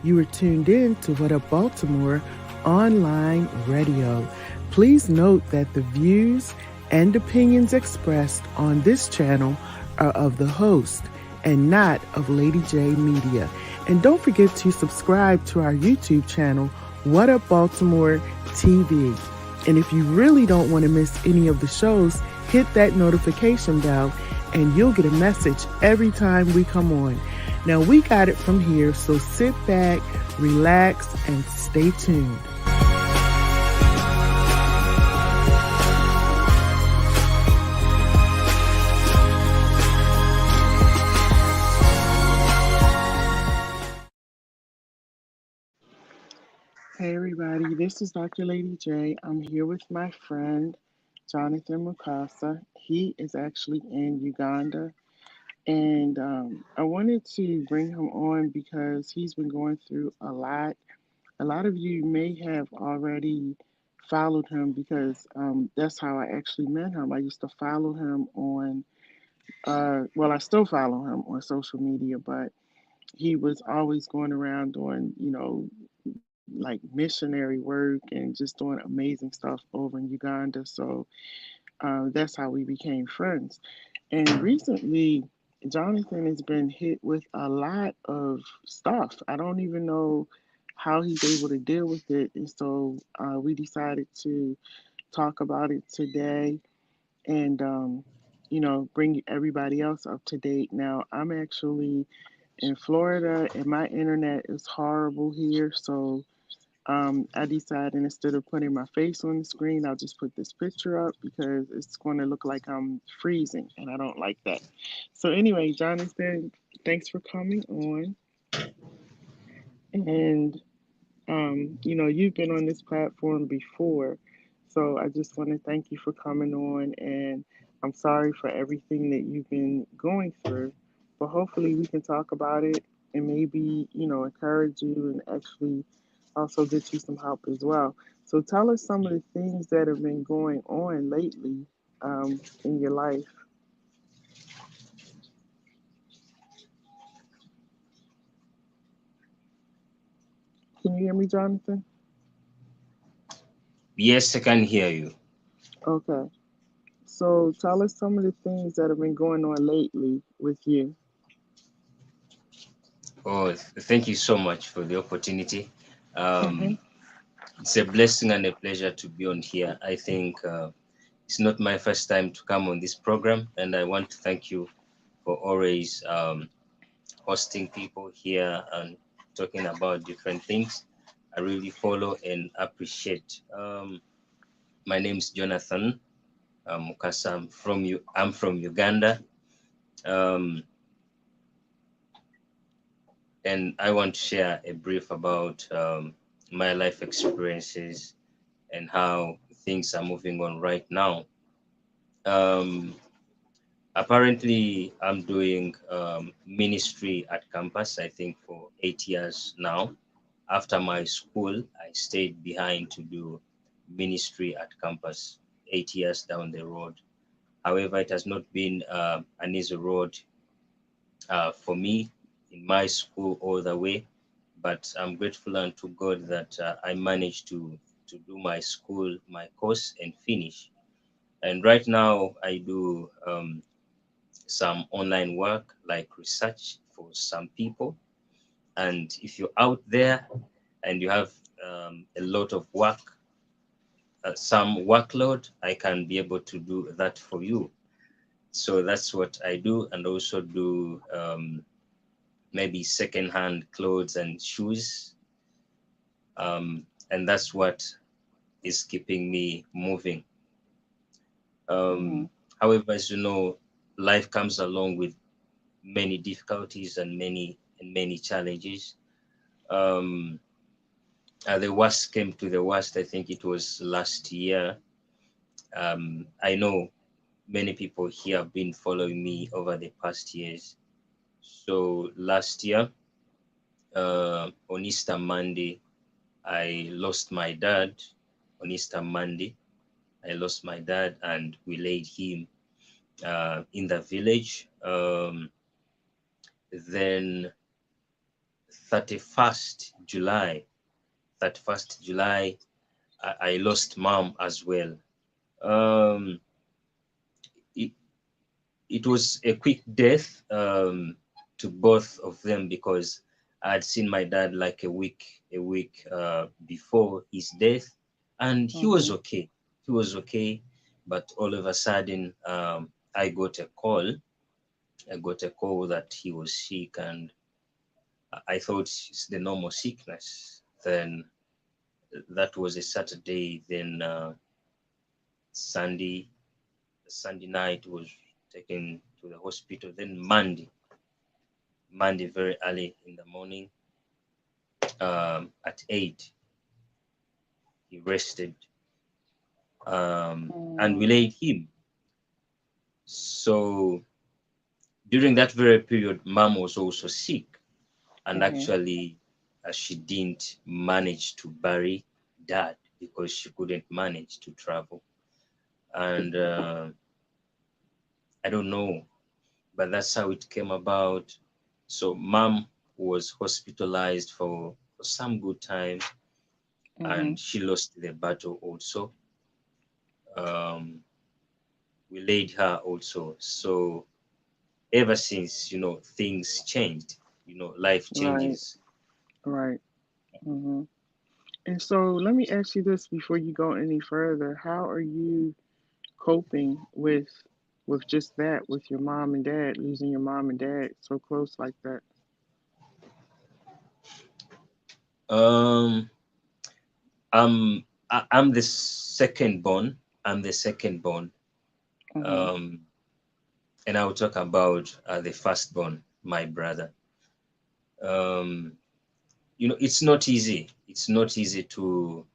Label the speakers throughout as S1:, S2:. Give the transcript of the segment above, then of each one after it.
S1: You are tuned in to What Up Baltimore online radio. Please note that the views and opinions expressed on this channel are of the host and not of Lady J Media. And don't forget to subscribe to our YouTube channel, What Up Baltimore TV. And if you really don't want to miss any of the shows, hit that notification bell and you'll get a message every time we come on. Now, we got it from here, so sit back, relax, and stay tuned. Hey everybody, this is Dr. Lady J. I'm here with my friend Jonathan Mukasa. He is actually in Uganda, and I wanted to bring him on because he's been going through a lot. A lot of you may have already followed him because that's how I actually met him. I used to follow him on, well, I still follow him on social media, but he was always going around doing, like missionary work and just doing amazing stuff over in Uganda. So that's how we became friends. And recently, Jonathan has been hit with a lot of stuff. I don't even know how he's able to deal with it. And so we decided to talk about it today and, bring everybody else up to date. Now, I'm actually in Florida and my internet is horrible here. So I decided instead of putting my face on the screen, I'll just put this picture up because it's going to look like I'm freezing, and I don't like that. So anyway, Jonathan, thanks for coming on. And you've been on this platform before, so I just want to thank you for coming on. And I'm sorry for everything that you've been going through, but hopefully we can talk about it and maybe encourage you and actually also get you some help as well. So tell us some of the things that have been going on lately in your life. Can you hear me, Jonathan?
S2: Yes, I can hear you.
S1: Okay. So tell us some of the things that have been going on lately with you.
S2: Oh, thank you so much for the opportunity.
S1: Mm-hmm.
S2: Um, it's a blessing and a pleasure to be on here. I think it's not my first time to come on this program, and I want to thank you for always hosting people here and talking about different things. I really follow and appreciate. My name is Jonathan Mukasa. I'm from Uganda. Um, and I want to share a brief about my life experiences and how things are moving on right now. Um, Apparently, I'm doing ministry at campus, I think, for 8 years now. After my school, I stayed behind to do ministry at campus 8 years down the road. However, it has not been an easy road for me in my school all the way, but I'm grateful unto God that I managed to do my school, my course, and finish. And right now, I do some online work like research for some people. And if you're out there and you have a lot of work, some workload, I can be able to do that for you. So that's what I do, and also do maybe secondhand clothes and shoes. And that's what is keeping me moving.
S1: Mm-hmm.
S2: However, as you know, life comes along with many difficulties and many challenges. Um, the worst came to the worst. I think it was last year. I know many people here have been following me over the past years. So last year, on Easter Monday, I lost my dad. On Easter Monday, I lost my dad, and we laid him in the village. Then 31st July, 31st July, I lost mom as well. Um, it, it was a quick death to both of them because I had seen my dad like a week before his death, and he was
S1: Mhm.
S2: okay. He was okay, but all of a sudden, I got a call. I got a call that he was sick, and I thought it's the normal sickness. Then that was a Saturday. Then Sunday, Sunday night was taken to the hospital. Then Monday very early in the morning, at 8, he rested, and we
S1: Mm.
S2: laid him. So during that very period, mom was also sick, and
S1: Mhm.
S2: actually, she didn't manage to bury dad because she couldn't manage to travel. And I don't know, but that's how it came about. So mom was hospitalized for some good time,
S1: Mhm.
S2: and she lost the battle also. Um, we laid her also. So ever since, things changed, life
S1: Right.
S2: changes.
S1: Right. Mhm. And so let me ask you this before you go any further. How are you coping with just that, with your mom and dad, losing your mom and dad so close like that?
S2: Um, I'm the second born. I'm the second born.
S1: Mhm.
S2: Um, and I will talk about the firstborn, my brother. Um, it's not easy. It's not easy to.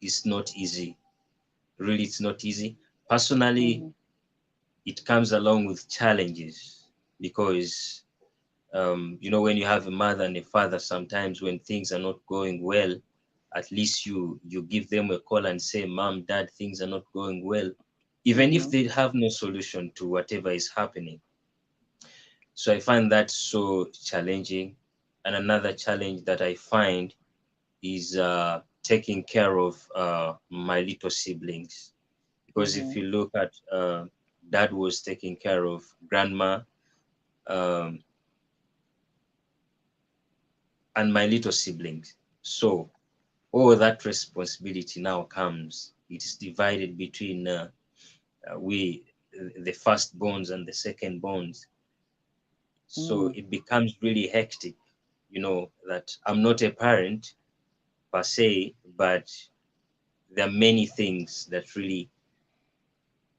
S2: It's not easy. Really, it's not easy. Personally,
S1: Mhm.
S2: it comes along with challenges because when you have a mother and a father, sometimes when things are not going well, at least you give them a call and say, "Mom, Dad, things are not going well," even if
S1: Mhm.
S2: they have no solution to whatever is happening. So I find that so challenging. And another challenge that I find is taking care of my little siblings. Because if
S1: Mhm.
S2: you look at dad was taking care of grandma, um, and my little siblings. So all that responsibility now comes. It is divided between we, the firstborns and the secondborns. So
S1: Mhm.
S2: it becomes really hectic, that I'm not a parent per se, but there are many things that really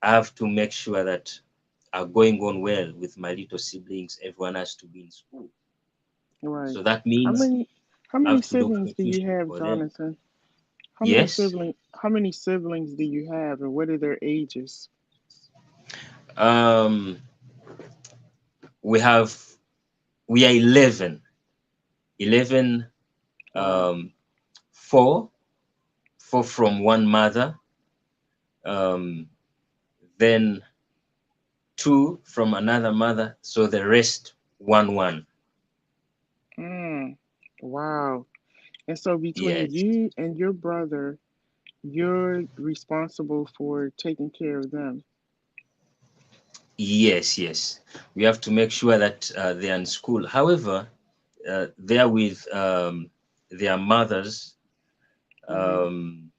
S2: I have to make sure that are going on well with my little siblings. Everyone has to be in school.
S1: Right.
S2: So that
S1: How
S2: means
S1: many how
S2: I
S1: many
S2: have to look
S1: siblings
S2: for
S1: do you
S2: tuition
S1: have,
S2: for them.
S1: Jonathan?
S2: Yes.
S1: How many siblings do you have and what are their ages?
S2: Um, we have, we are 11. 11,
S1: Wow.
S2: um, four, four from one mother, um, then two from another mother. So the rest, one.
S1: Mm. Wow. And so between
S2: Yes.
S1: you and your brother, you're responsible for taking care of them.
S2: Yes. We have to make sure that they are in school. However, they are with their mothers,
S1: Mhm.
S2: um,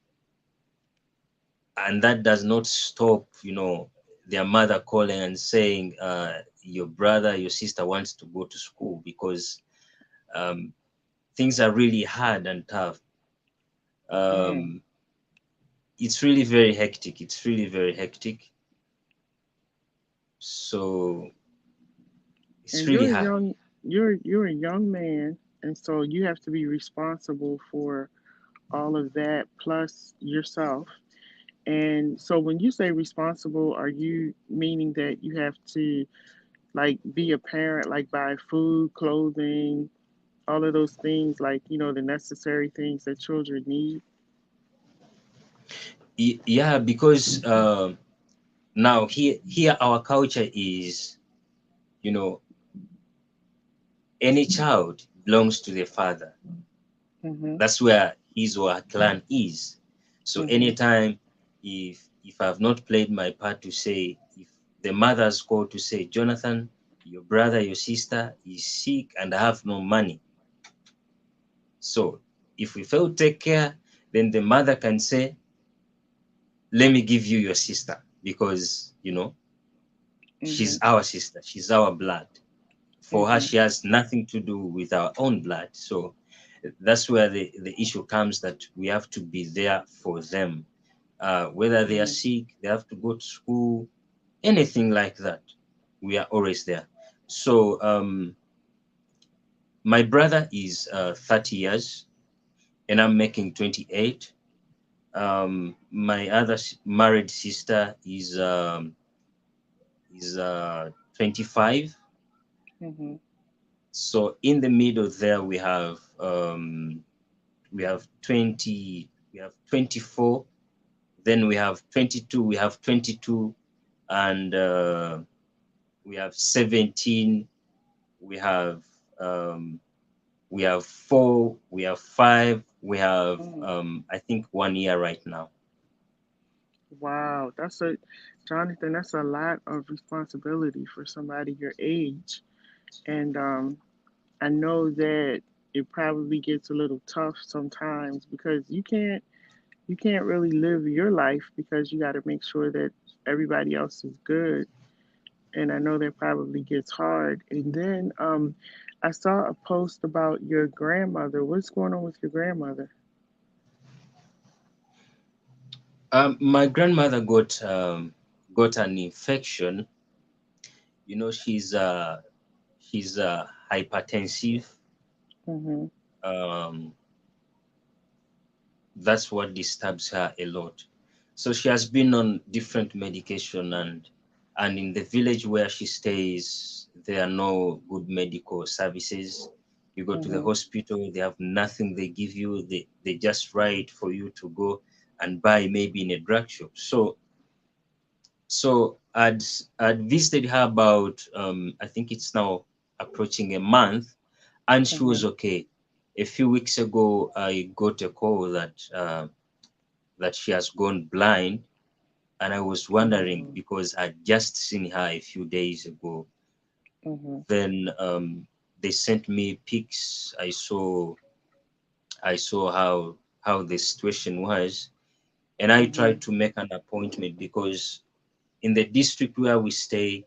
S2: and that does not stop, their mother calling and saying, your brother, your sister wants to go to school because um, things are really hard and tough.
S1: Mm.
S2: Um, it's really very hectic. It's really very hectic. So it's
S1: And
S2: really hard.
S1: you're a young man, and so you have to be responsible for all of that plus yourself. And so when you say responsible, are you meaning that you have to like be a parent, like buy food, clothing, all of those things, like, the necessary things that children need?
S2: Yeah, because now here our culture is, you know any child belongs to the father.
S1: Mhm.
S2: That's where his or her clan is. So
S1: Mhm.
S2: anytime if I've not played my part to say, if the mother's called to say, Jonathan, your brother, your sister is sick and I have no money. So if we fail to take care, then the mother can say, let me give you your sister because she's
S1: Mhm.
S2: our sister, she's our blood. For her,
S1: Mhm.
S2: she has nothing to do with our own blood. So that's where the issue comes, that we have to be there for them. Whether they are
S1: Mhm.
S2: sick, they have to go to school, anything like that, we are always there. So my brother is 30 years and I'm making 28. My other married sister is 25.
S1: Mhm.
S2: So in the middle there we have 24, then we have 22, we have 22, and we have 17, we have um, we have 4, we have 5, we have
S1: Mhm.
S2: I think 1 year right now.
S1: Wow, Jonathan. That's a lot of responsibility for somebody your age, and I know that it probably gets a little tough sometimes because you can't really live your life because you got to make sure that everybody else is good. And I know that probably gets hard. And then I saw a post about your grandmother. What's going on with your grandmother?
S2: My grandmother got an infection. She's hypertensive.
S1: Mhm.
S2: Um, that's what disturbs her a lot. So she has been on different medication, and in the village where she stays, there are no good medical services. You go to the
S1: Mhm.
S2: hospital, they have nothing they give you. They just write for you to go and buy maybe in a drug shop. So I'd visited her about I think it's now approaching a month, and she was
S1: Mhm.
S2: okay. A few weeks ago, I got a call that she has gone blind, and I was wondering
S1: Oh.
S2: because I'd just seen her a few days ago.
S1: Mhm.
S2: Then they sent me pics. I saw how the situation was, and I
S1: Mhm.
S2: tried to make an appointment because in the district where we stay,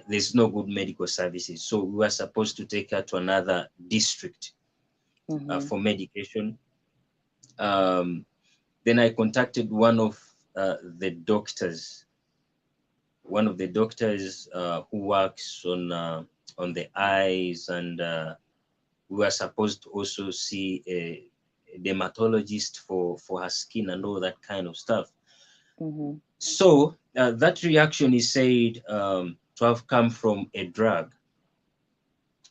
S2: there's no good medical services. So we were supposed to take her to another district
S1: Mhm.
S2: for medication. Um, then I contacted uh, the doctors, one of the doctors who works on the eyes, and we were supposed to also see a dermatologist for her skin and all that kind of stuff.
S1: Mhm.
S2: So that reaction is said to have come from a drug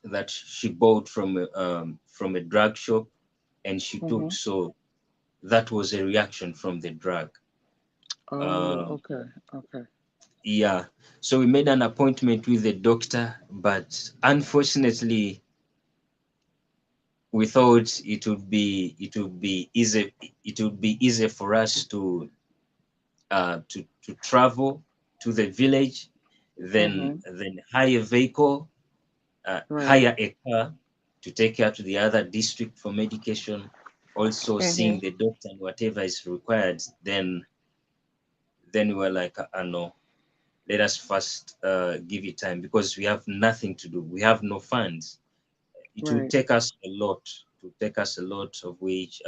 S2: that she bought from a drug shop and she took.
S1: Mhm.
S2: So that was a reaction from the drug.
S1: Oh,
S2: Um,
S1: okay. Okay.
S2: yeah. So we made an appointment with the doctor, but unfortunately, we thought it would be easy for us to travel to the village, then
S1: Mhm.
S2: hire a vehicle,
S1: Right.
S2: hire a car to take her to the other district for medication, also seeing
S1: Mhm.
S2: the doctor and whatever is required. Then we were like, no, let us first give it time because we have nothing to do. We have no funds. It will
S1: Right.
S2: take us a lot. It will take us a lot of which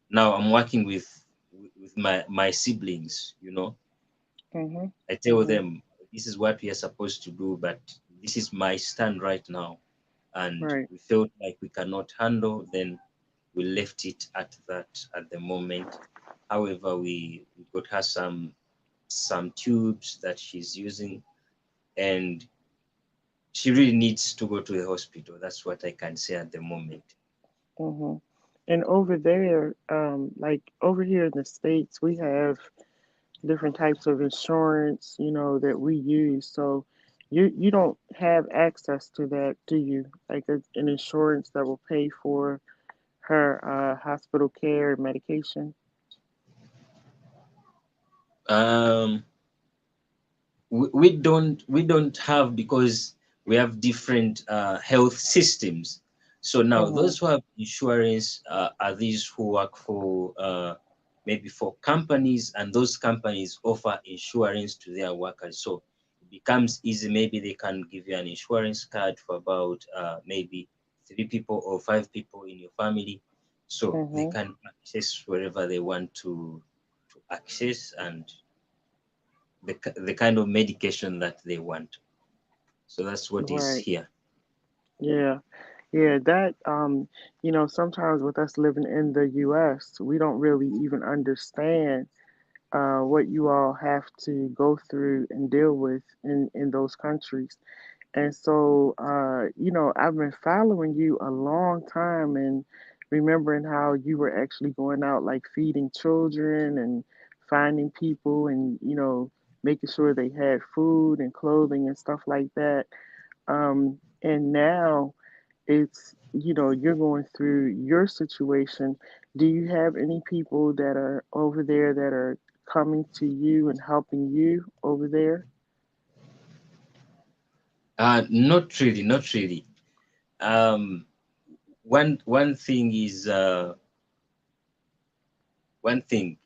S2: now I'm working with my siblings.
S1: Mhm.
S2: I tell
S1: Mhm.
S2: them this is what we are supposed to do, but this is my stand right now, and
S1: Right.
S2: we felt like we cannot handle. Then we left it at that at the moment. However, we got her some tubes that she's using, and she really needs to go to the hospital. That's what I can say at the moment.
S1: Mhm. And over there, like over here in the States, we have different types of insurance, that we use. So, You don't have access to that, do you? Like an insurance that will pay for her hospital care and medication.
S2: Um, we don't have, because we have different health systems. So now
S1: Mhm.
S2: those who have insurance are these who work for maybe for companies, and those companies offer insurance to their workers. So it becomes easy. Maybe they can give you an insurance card for about maybe 3 people or 5 people in your family, so they
S1: Mhm.
S2: can access wherever they want to access, and the kind of medication that they want. So that's what is
S1: Right.
S2: here.
S1: Yeah. Yeah. That sometimes with us living in the U.S., we don't really even understand what you all have to go through and deal with in those countries. And so, I've been following you a long time and remembering how you were actually going out, like feeding children and finding people and, making sure they had food and clothing and stuff like that. And now you're going through your situation. Do you have any people that are over there that are coming to you and helping you over there?
S2: Not really, not really. Um, one thing is one thing.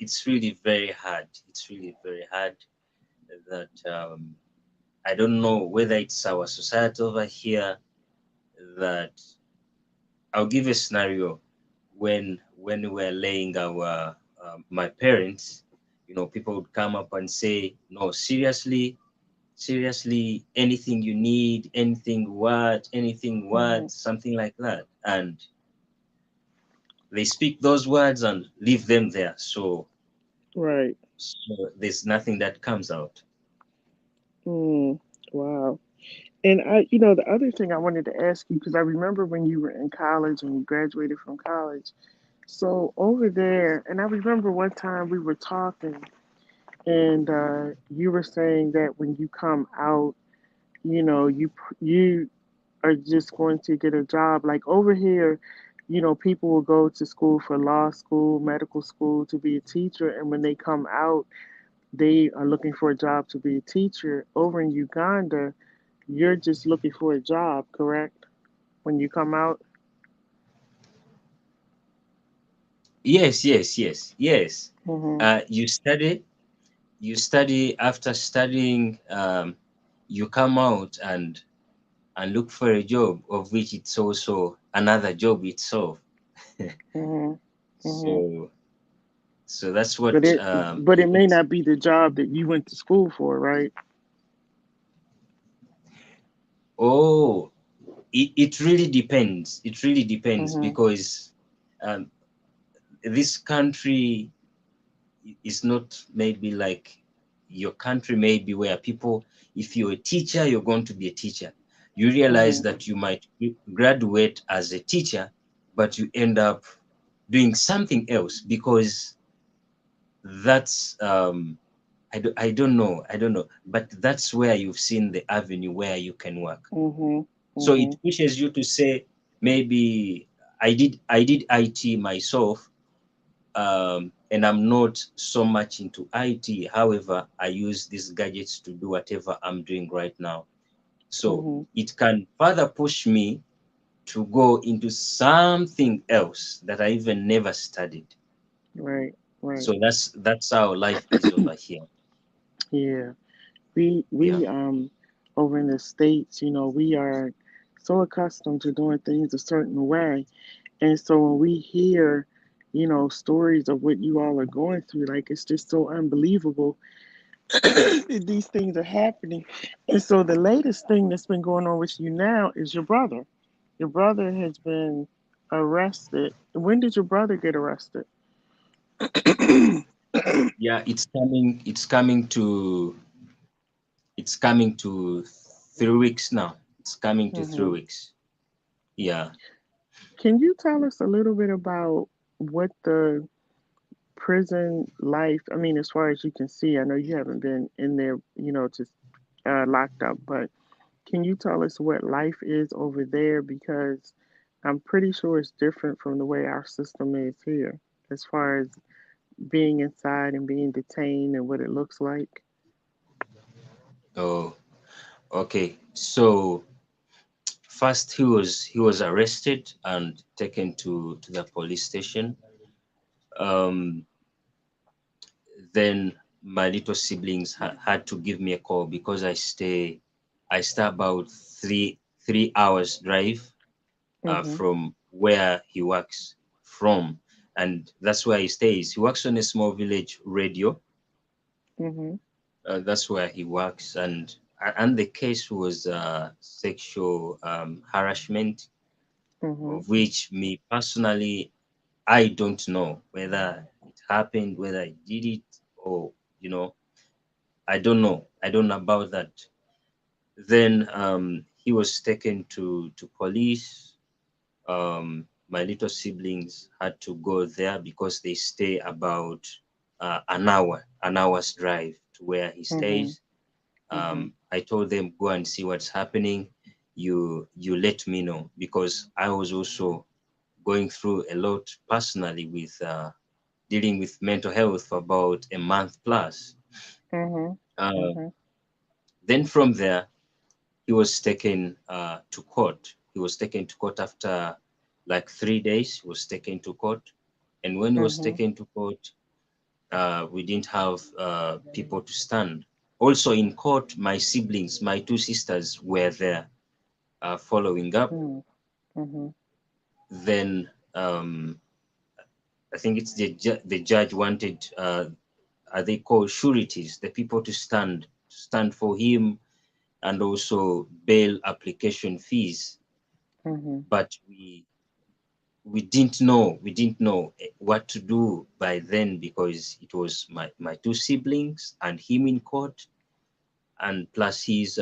S2: It's really very hard. It's really very hard that I don't know whether it's our society over here that I'll give a scenario when we were laying our my parents, people would come up and say, no, seriously, seriously, anything you need, anything
S1: Hmm.
S2: what, something like that. And they speak those words and leave them there.
S1: Right.
S2: So there's nothing that comes out.
S1: Mm, wow. And the other thing I wanted to ask you, because I remember when you were in college and you graduated from college. So over there, and I remember one time we were talking, and you were saying that when you come out, you are just going to get a job. Like over here, people will go to school for law school, medical school to be a teacher, and when they come out, they are looking for a job to be a teacher. Over in Uganda, you're just looking for a job, correct? When you come out?
S2: Yes, yes, yes, yes.
S1: Mhm.
S2: You study. After studying, you come out and look for a job, of which it's also another job itself.
S1: Mhm. Mhm.
S2: So so that's
S1: But
S2: what
S1: it may
S2: it's.
S1: not be the job that you went to school for, right?
S2: Oh, it really depends. It really depends,
S1: Mhm.
S2: because um, this country is not maybe like your country, maybe where people, if you're a teacher, you're going to be a teacher. You realize
S1: Mhm.
S2: that you might graduate as a teacher, but you end up doing something else, because that's I don't know, but that's where you've seen the avenue where you can work.
S1: Mhm.
S2: So it
S1: Mhm.
S2: pushes you to say, maybe I did IT myself, and I'm not so much into IT. However, I use these gadgets to do whatever I'm doing right now. So
S1: Mhm.
S2: it can further push me to go into something else that I even never studied.
S1: Right. Right.
S2: So that's how life is over here.
S1: Yeah. We
S2: Yeah.
S1: we over in the States, we are so accustomed to doing things a certain way. And so when we hear, stories of what you all are going through, like it's just so unbelievable that these things are happening. And so the latest thing that's been going on with you now is your brother. Your brother has been arrested. When did your brother get arrested?
S2: Yeah, it's coming to 3 weeks now. It's coming to three
S1: Hmm.
S2: weeks. Yeah.
S1: Can you tell us a little bit about what the prison life, I mean, as far as you can see, I know you haven't been in there, to locked up. But can you tell us what life is over there? Because I'm pretty sure it's different from the way our system is here, as far as being inside and being detained and what it looks like.
S2: Oh, okay. So first he was arrested and taken to the police station. Um, then my little siblings had to give me a call because I stay about three hours drive
S1: Mhm.
S2: from where he works from, and that's where he stays. He works on a small village radio.
S1: Mhm.
S2: That's where he works, and the case was sexual harassment,
S1: Mhm.
S2: of which me personally I don't know whether it happened, whether I did it, or you know I don't know about that. Then he was taken to police. My little siblings had to go there because they stay about an hour's drive to where he
S1: Mhm.
S2: stays.
S1: Mhm.
S2: I told them, go and see what's happening. You let me know, because I was also going through a lot personally with dealing with mental health for about a month plus.
S1: Mhm.
S2: Uh,
S1: Mhm.
S2: then from there, he was taken to court. He was taken to court after like 3 days. He was taken to court, and when he was
S1: Mhm.
S2: taken to court, we didn't have people to stand. Also in court, my siblings, my two sisters, were there following up.
S1: Mhm. Mhm.
S2: Then I think it's the judge wanted they call sureties, the people to stand for him, and also bail application fees.
S1: Mhm.
S2: But we didn't know what to do by then, because it was my two siblings and him in court, and plus his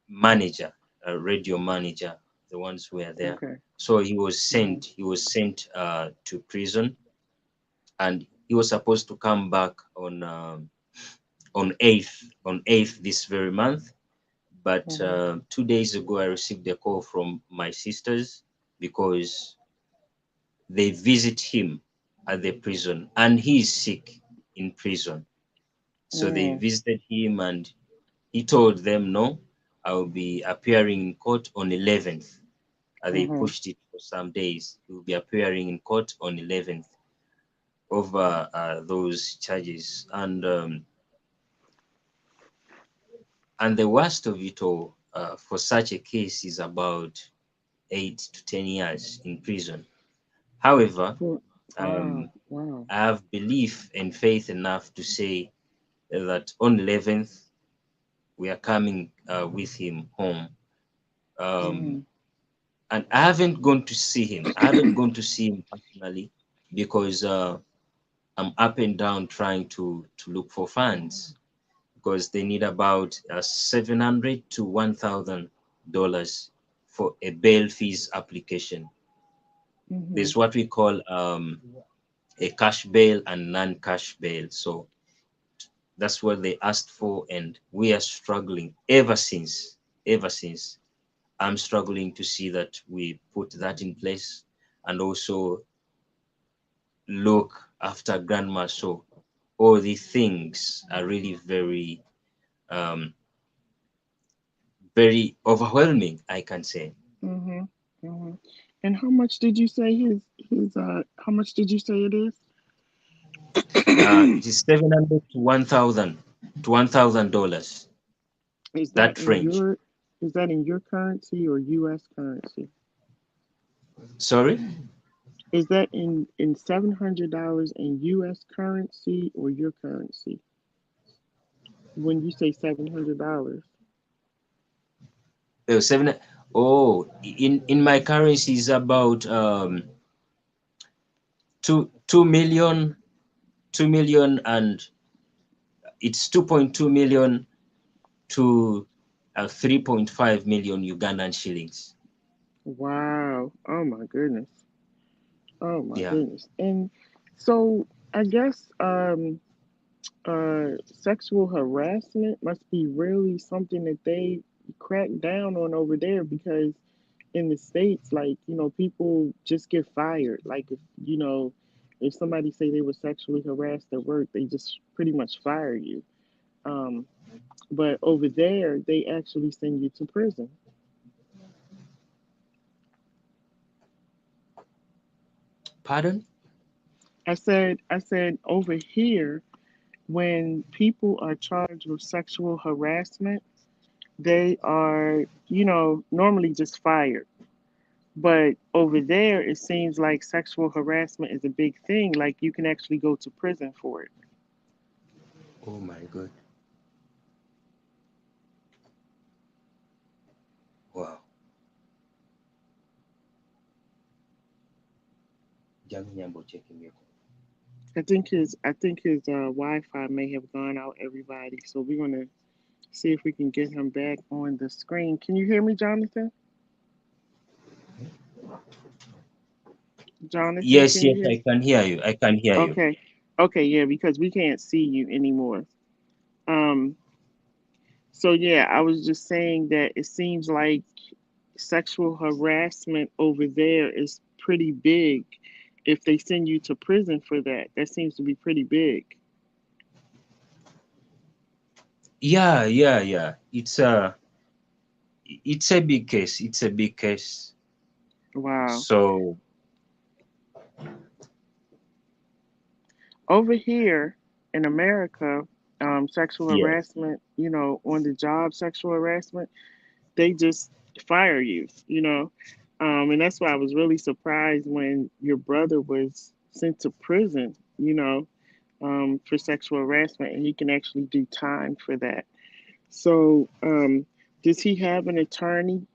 S2: manager, a radio manager, the ones who were there.
S1: Okay.
S2: So he was
S1: Mhm.
S2: sent he was sent to prison, and he was supposed to come back on 8th this very month. But
S1: Mhm.
S2: 2 days ago, I received a call from my sisters, because they visit him at the prison, and he is sick in prison. So they
S1: Mhm.
S2: visited him, and he told them, no, I will be appearing in court on 11th. They
S1: Mhm.
S2: pushed it for some days. He will be appearing in court on 11th over those charges. And the worst of it all, for such a case, is about 8 to 10 years in prison. However,
S1: Wow.
S2: um,
S1: Wow.
S2: I have belief and faith enough to say that on 11th we are coming with him home. Um,
S1: Mhm.
S2: and I haven't gone to see him. I haven't gone to see him personally, because I'm up and down trying to look for funds, because they need about 700 to $1,000 for a bail fees application.
S1: Mhm.
S2: There's what we call a cash bail and non-cash bail. So that's what they asked for, and we are struggling ever since. I'm struggling to see that we put that in place, and also look after grandma. So all these things are really um, very overwhelming, I can say.
S1: Mhm. Mhm. And how much did you say his how much did you say it is?
S2: It is 700 to 1,000 to $1,000.
S1: Is that
S2: That
S1: in
S2: range.
S1: your currency or US currency?
S2: Sorry.
S1: Is that in $700 in US currency or your currency? When you say $700.
S2: Seven. Oh, in my currency is about two million, 2 million, and it's 2.2 million to 3.5 million Ugandan shillings.
S1: Wow. Oh my goodness. Oh my
S2: Yeah.
S1: goodness. And so I guess Sexual harassment must be really something that they crack down on over there because in the States, like, people just get fired. Like, if somebody say they were sexually harassed at work, they just pretty much fire you. Um, but over there, they actually send you to prison.
S2: Pardon?
S1: I said over here, when people are charged with sexual harassment, they are, normally just fired. But over there, it seems like sexual harassment is a big thing. Like you can actually go to prison for it.
S2: Oh my God. Wow. Jangu nyambo checking you.
S1: I think his Wi-Fi may have gone out. Everybody, so we're gonna see if we can get him back on the screen. Can you hear me, Jonathan? Jonathan,
S2: Yes,
S1: can you
S2: yes,
S1: hear?
S2: I can hear you. I can hear you.
S1: Okay, okay, yeah, because we can't see you anymore. Um, so yeah, I was just saying that it seems like sexual harassment over there is pretty big. If they send you to prison for that, that seems to be pretty big.
S2: Yeah, yeah, yeah. It's a big case. It's a big case.
S1: Wow.
S2: So
S1: Over here in America, sexual
S2: yes.
S1: harassment, on the job, sexual harassment, they just fire you. And that's why I was really surprised when your brother was sent to prison, for sexual harassment, and he can actually do time for that. So, does he have an attorney?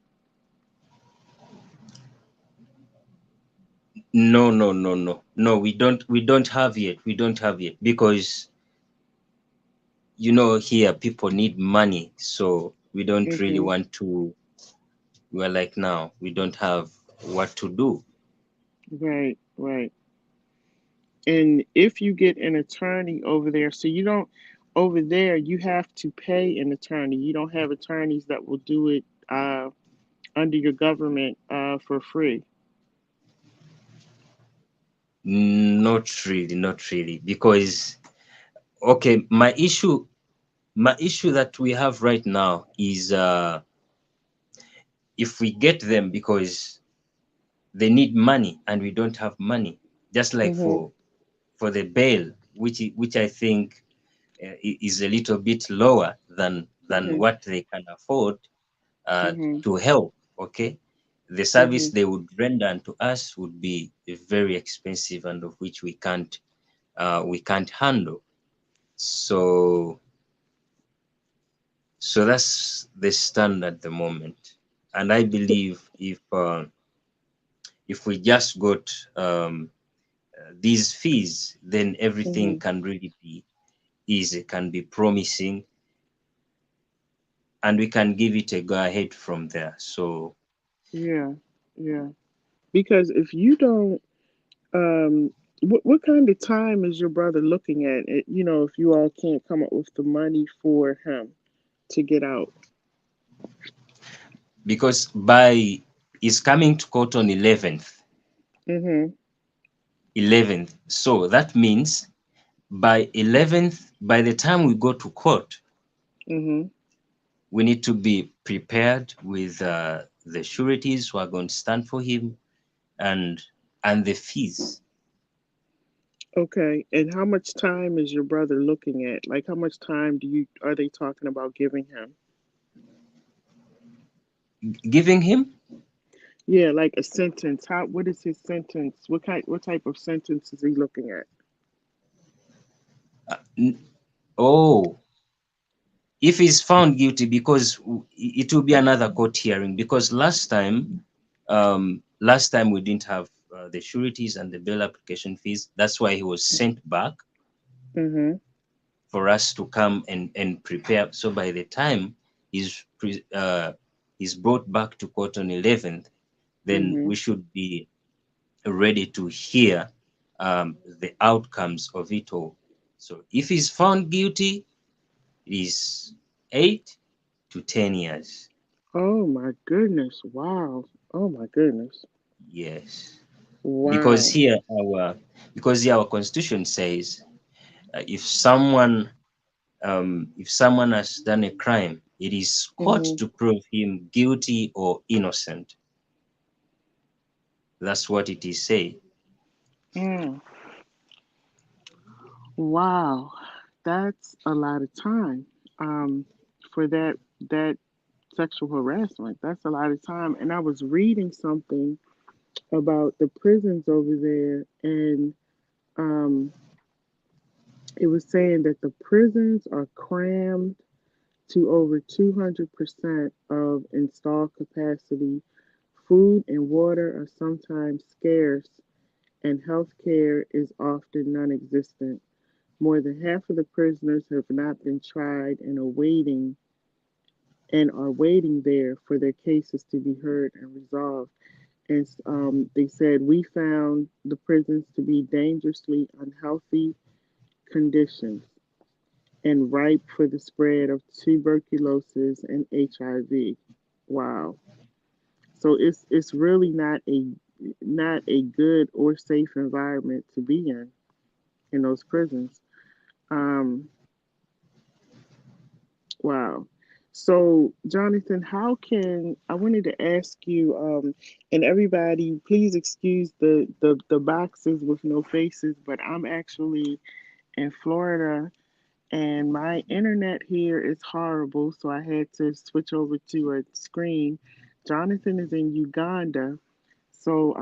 S2: No, no, no, no. No, we don't have yet. We don't have yet because here people need money. So we don't really
S1: Mm-hmm.
S2: want to. We're like now, we don't have what to do.
S1: Right, right. And if you get an attorney over there, so you don't, over there, you have to pay an attorney. You don't have attorneys that will do it under your government for free.
S2: Not really, not really. Because okay, my issue that we have right now is if we get them because they need money and we don't have money, just like
S1: Mm-hmm.
S2: for the bail, which I think is a little bit lower than
S1: Mm-hmm.
S2: what they can afford
S1: Mm-hmm.
S2: to help. Okay, the service
S1: Mm-hmm.
S2: they would render to us would be very expensive and of which we can't handle. So that's the stand at the moment, and I believe if we just got these fees, then everything
S1: Mm-hmm.
S2: can really be easy, can be promising, and we can give it a go ahead from there. So
S1: Yeah, yeah. Because if you don't, what kind of time is your brother looking at? If you all can't come up with the money for him to get out.
S2: because by is coming to court on
S1: Mm-hmm.
S2: 11th, so that means by 11th, by the time we go to court,
S1: Mm-hmm.
S2: we need to be prepared with the sureties who are going to stand for him, and the fees.
S1: Okay. And how much time is your brother looking at? Like, how much time are they talking about giving him?
S2: Giving him
S1: Yeah, like a sentence. What is his sentence? What type of sentence is he looking at?
S2: n- oh, if he's found guilty, because it will be another court hearing, because last time we didn't have the sureties and the bail application fees. That's why he was sent back
S1: Mm-hmm.
S2: for us to come and prepare. So by the time he's he's brought back to court on 11th, then
S1: Mm-hmm.
S2: we should be ready to hear the outcomes of it all. So if he's found guilty, it is 8 to 10 years.
S1: Oh my goodness. Wow. Oh my goodness.
S2: Yes, because
S1: Wow.
S2: here our constitution says, if someone has done a crime, it is court
S1: Mm-hmm.
S2: to prove him guilty or innocent. That's what it is say.
S1: Mm. Wow. That's a lot of time. For that sexual harassment. That's a lot of time. And I was reading something about the prisons over there, and um, it was saying that the prisons are crammed to over 200% of installed capacity. Food and water are sometimes scarce, and health care is often non existent. More than half of the prisoners have not been tried and are waiting there for their cases to be heard and resolved. And they said, we found the prisons to be dangerously unhealthy conditions and ripe for the spread of tuberculosis and HIV. Wow. So it's really not a good or safe environment to be in those prisons. Um, wow. So, Jonathan, how can I wanted to ask you, and everybody, please excuse the boxes with no faces, but I'm actually in Florida and my internet here is horrible, so I had to switch over to a screen. Jonathan is in Uganda, so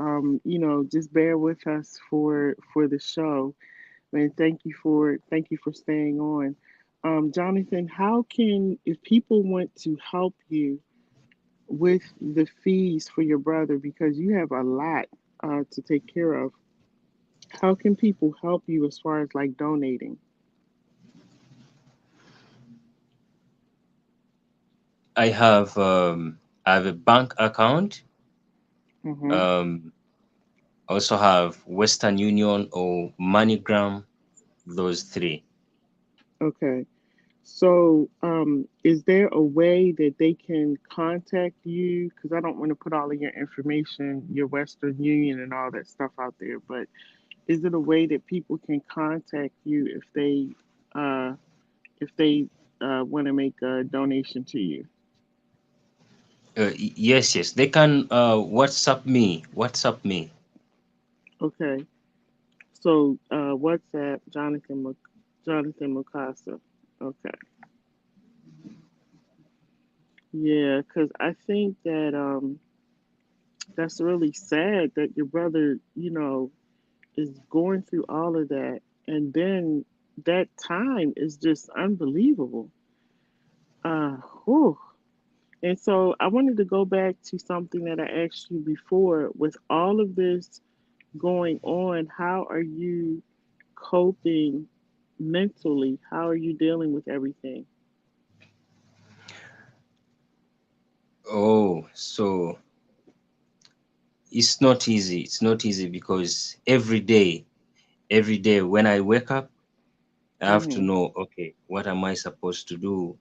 S1: just bear with us for the show. And thank you for staying on. Jonathan, how can if people want to help you with the fees for your brother because you have a lot to take care of? How can people help you as far as like donating?
S2: I have a bank account.
S1: Mm-hmm.
S2: Um, also have Western Union or MoneyGram. Those three.
S1: Okay. So, is there a way that they can contact you? Because I don't want to put all of your information, your Western Union and all that stuff out there, but is it a way that people can contact you uh, if they want to make a donation to you?
S2: Yes, they can WhatsApp me. WhatsApp me.
S1: Okay. So, WhatsApp Jonathan Mukasa. Okay. Yeah, because I think that that's really sad that your brother, is going through all of that, and then that time is just unbelievable. Whew. And so I wanted to go back to something that I asked you before. With all of this going on, how are you coping mentally? How are you dealing with everything?
S2: Oh, so it's not easy. It's not easy because every day when I wake up, I have to
S1: Mhm.
S2: know, okay, what am I supposed to do?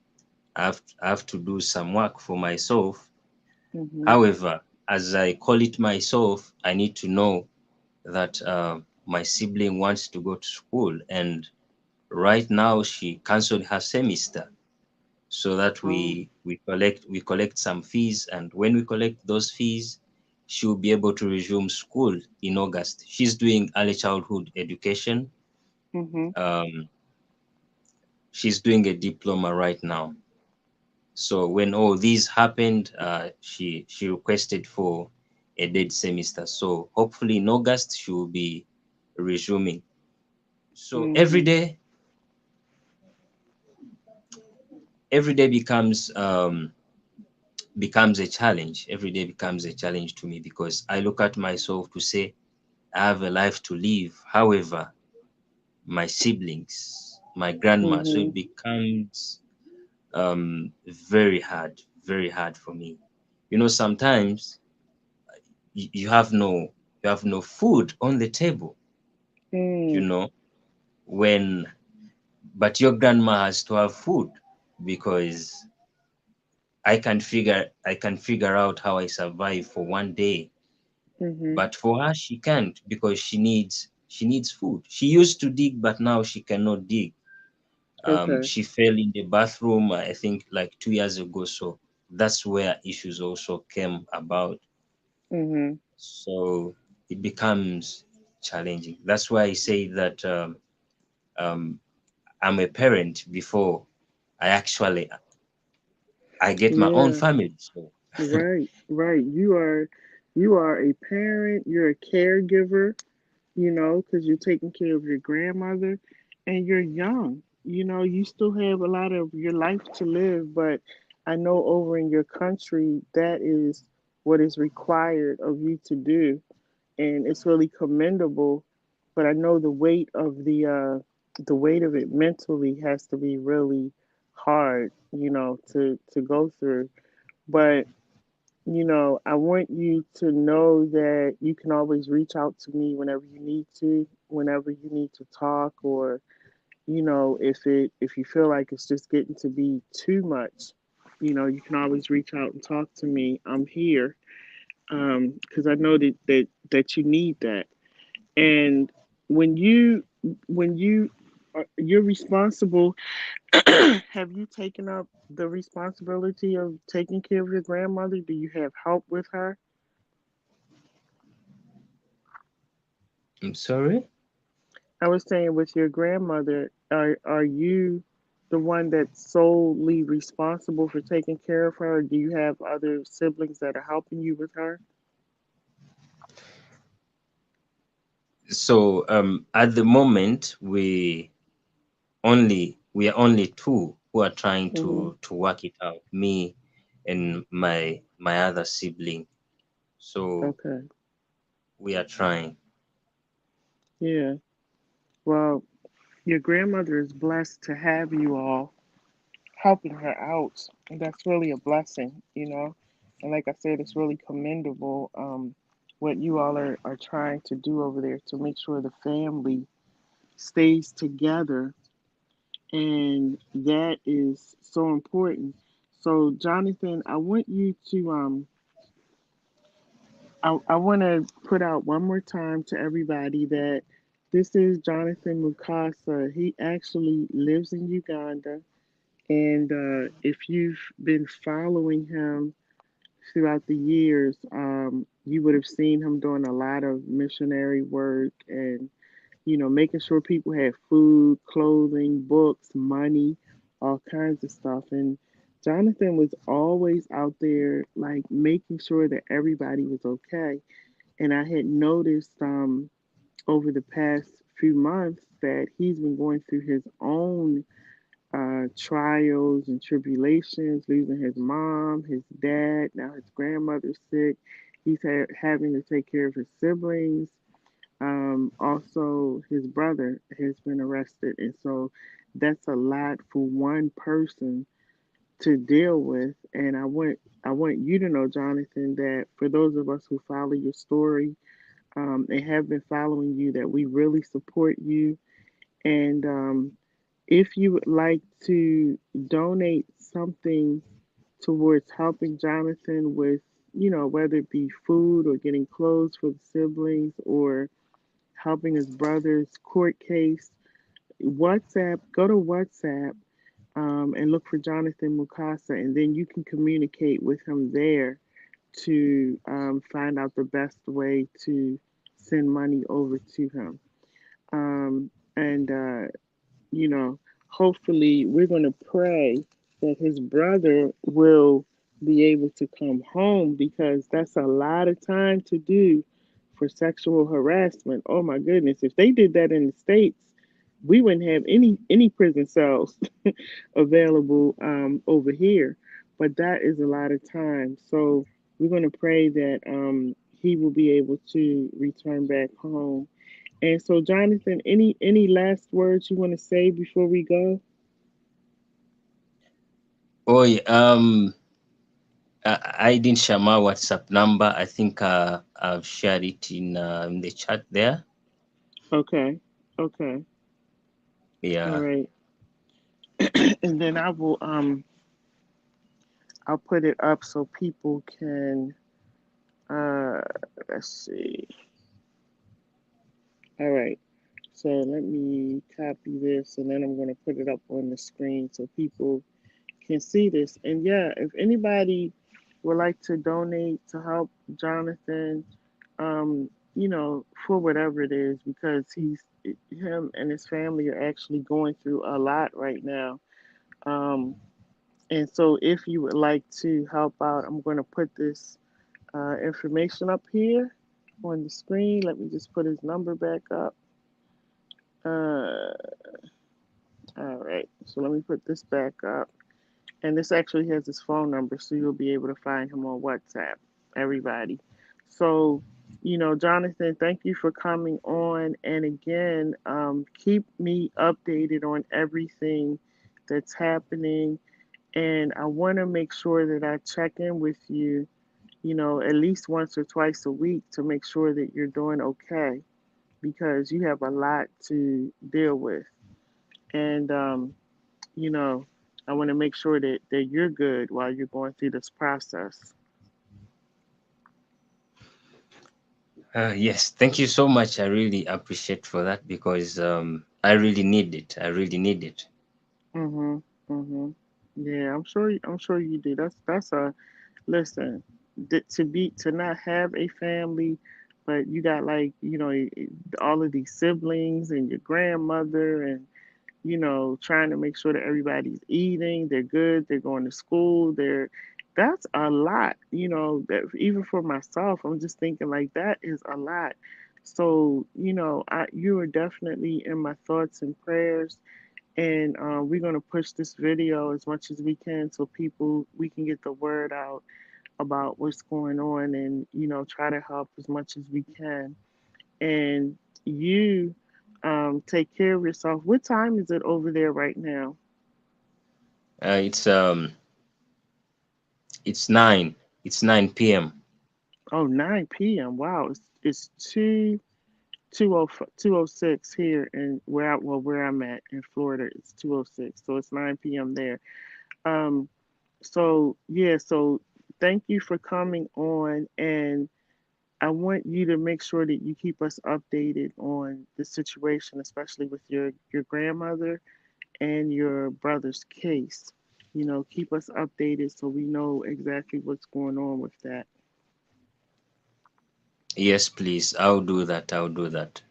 S2: I have to do some work for myself.
S1: Mhm.
S2: However, as I call it myself, I need to know that my sibling wants to go to school, and right now she canceled her semester, so that
S1: Oh.
S2: we collect some fees, and when we collect those fees, she will be able to resume school in August. She's doing early childhood education.
S1: Mhm.
S2: Um, she's doing a diploma right now. So when all these happened, she requested for a dead semester. So hopefully in August she will be resuming. So every
S1: Mhm.
S2: day, every day becomes a challenge. Every day becomes a challenge to me because I look at myself to say I have a life to live. However, my siblings, my grandma, so it
S1: Mhm.
S2: becomes very hard for me. Sometimes you have no food on the table. You
S1: Mm.
S2: know, when but your grandma has to have food because I can figure out how I survive for one day,
S1: Mhm.
S2: but for her she can't because she needs food. She used to dig, but now she cannot dig.
S1: Okay.
S2: She fell in the bathroom, I think, like 2 years ago. So that's where issues also came about.
S1: Mhm.
S2: So it becomes challenging. That's why I say that um, I'm a parent before I get my own
S1: Yeah.
S2: family. So
S1: Right. Right. You are a parent. You're a caregiver. Because you're taking care of your grandmother, and you're young. You still have a lot of your life to live, but I know over in your country that is what is required of you to do, and it's really commendable. But I know the weight of it mentally has to be really hard, to go through. But I want you to know that you can always reach out to me whenever you need to talk, or if you feel like it's just getting to be too much, you can always reach out and talk to me. I'm here, because I know that you need that. And when you're responsible, have you taken up the responsibility of taking care of your grandmother? Do you have help with her?
S2: I'm sorry.
S1: I was saying, with your grandmother, are you the one that's solely responsible for taking care of her, or do you have other siblings that are helping you with her?
S2: So at the moment we are only two who are trying
S1: Mhm.
S2: to work it out, me and my other sibling. So
S1: Okay.
S2: we are trying.
S1: Yeah. Well, your grandmother is blessed to have you all helping her out, and that's really a blessing. And like I said, it's really commendable, what you all are trying to do over there to make sure the family stays together, and that is so important. So, Jonathan, I want to put out one more time to everybody that this is Jonathan Mukasa. He actually lives in Uganda, and if you've been following him throughout the years, you would have seen him doing a lot of missionary work, and making sure people had food, clothing, books, money, all kinds of stuff. And Jonathan was always out there, like, making sure that everybody was okay. And I had noticed, over the past few months, that he's been going through his own trials and tribulations, losing his mom, his dad, now his grandmother's sick. He's having to take care of his siblings. Also, his brother has been arrested, and so that's a lot for one person to deal with. And I want you to know, Jonathan, that for those of us who follow your story, and have been following you, that we really support you. And if you would like to donate something towards helping Jonathan with, whether it be food or getting clothes for the siblings, or helping his brother's court case, go to WhatsApp, and look for Jonathan Mukasa, and then you can communicate with him there to find out the best way to send money over to him. And you know, hopefully we're going to pray that his brother will be able to come home, because that's a lot of time to do for sexual harassment. Oh my goodness, if they did that in the States, we wouldn't have any prison cells available, over here. But that is a lot of time. So we're going to pray that he will be able to return back home. And so, Jonathan, any last words you want to say before we go?
S2: Oh yeah, I didn't share my WhatsApp number. I think I've shared it in the chat there.
S1: Okay. Okay. All
S2: Yeah.
S1: right. and then I'll put it up so people can uh let's see. All right. So let me copy this and then I'm going to put it up on the screen so people can see this. And yeah, if anybody would like to donate to help Jonathan, for whatever it is, because him and his family are actually going through a lot right now. Um, and so if you would like to help out, I'm going to put this information up here on the screen. Let me just put his number back up. Uh, all right, so let me put this back up. And this actually has his phone number, so you'll be able to find him on WhatsApp, everybody. So, Jonathan, thank you for coming on. And again, keep me updated on everything that's happening. And I want to make sure that I check in with you, at least once or twice a week to make sure that you're doing okay because you have a lot to deal with. And, you know, I want to make sure that you're good while you're going through this process.
S2: Yes, thank you so much. I really appreciate for that because I really need it. I really need it.
S1: Mhm. Mhm. Yeah, I'm sure you do. That's a listen. To not have a family, but you got like all of these siblings and your grandmother and trying to make sure that everybody's eating, they're good, they're going to school, that's a lot, that even for myself, I'm just thinking like that is a lot. So, you are definitely in my thoughts and prayers, and we're going to push this video as much as we can so we can get the word out about what's going on and, try to help as much as we can. And you take care of yourself. What time is it over there right now?
S2: Uh, it's um it's 9. It's 9 p.m.
S1: Oh, 9 p.m. Wow, it's 2:06 here in where I'm at in Florida. It's 2:06, so it's 9 p.m. there. Um, so yeah, so thank you for coming on, and I want you to make sure that you keep us updated on the situation, especially with your grandmother and your brother's case. Keep us updated so we know exactly what's going on with that.
S2: Yes, please. I'll do that. I'll do that.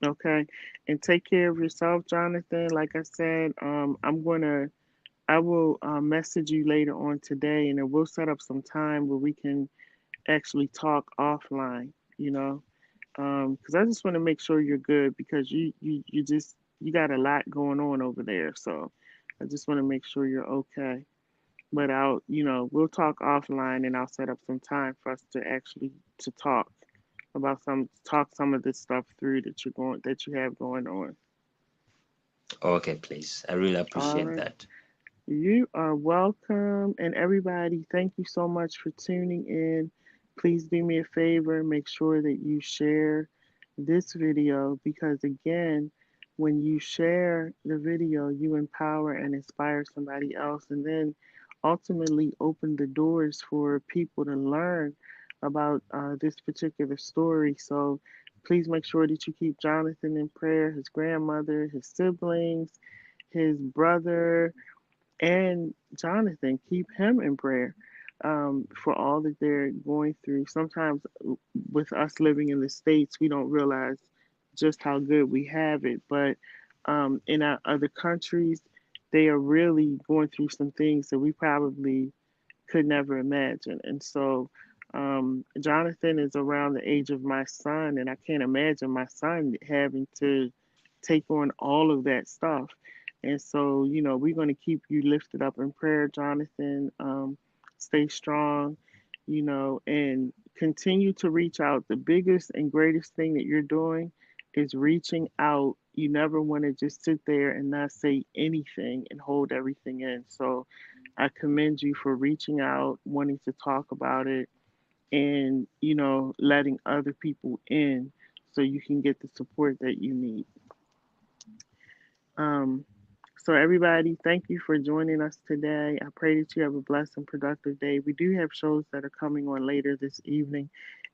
S1: Okay. And take care of yourself, Jonathan. Like I said, I will message you later on today, and then we'll set up some time where we can actually talk offline. Because I just want to make sure you're good because you got a lot going on over there. So I just want to make sure you're okay. But we'll talk offline and I'll set up some time for us to actually to talk some of this stuff through that you have going on.
S2: Okay, please. I really
S1: All
S2: appreciate
S1: right.
S2: that.
S1: You are welcome. And everybody, thank you so much for tuning in. Please do me a favor, make sure that you share this video because, again, when you share the video, you empower and inspire somebody else, and then ultimately open the doors for people to learn about this particular story. So please make sure that you keep Jonathan in prayer, his grandmother, his siblings, his brother and Jonathan, keep him in prayer for all that they're going through. Sometimes, with us living in the States, we don't realize just how good we have it. But in our other countries, they are really going through some things that we probably could never imagine. And so, Jonathan is around the age of my son, and I can't imagine my son having to take on all of that stuff. And so, we're going to keep you lifted up in prayer, Jonathan. Stay strong, and continue to reach out. The biggest and greatest thing that you're doing is reaching out. You never want to just sit there and not say anything and hold everything in. So, I commend you for reaching out, wanting to talk about it, and letting other people in so you can get the support that you need. Um, So, everybody, thank you for joining us today. I pray that you have a blessed and productive day. We do have shows that are coming on later this evening.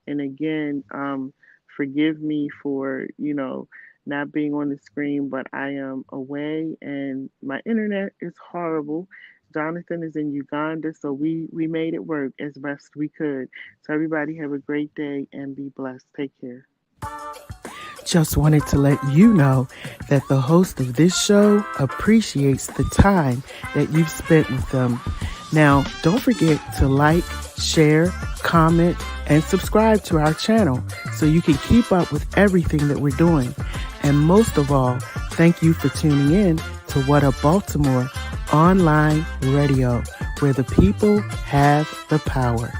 S1: And again, forgive me for, not being on the screen, but I am away and my internet is horrible. Jonathan is in Uganda, so we made it work as best we could. So, everybody, have a great day and be blessed. Take care. Just wanted to let you know that the host of this show appreciates the time that you've spent with them. Now, don't forget to like, share, comment, and subscribe to our channel so you can keep up with everything that we're doing. And most of all, thank you for tuning in to What Up Baltimore online radio, where the people have the power.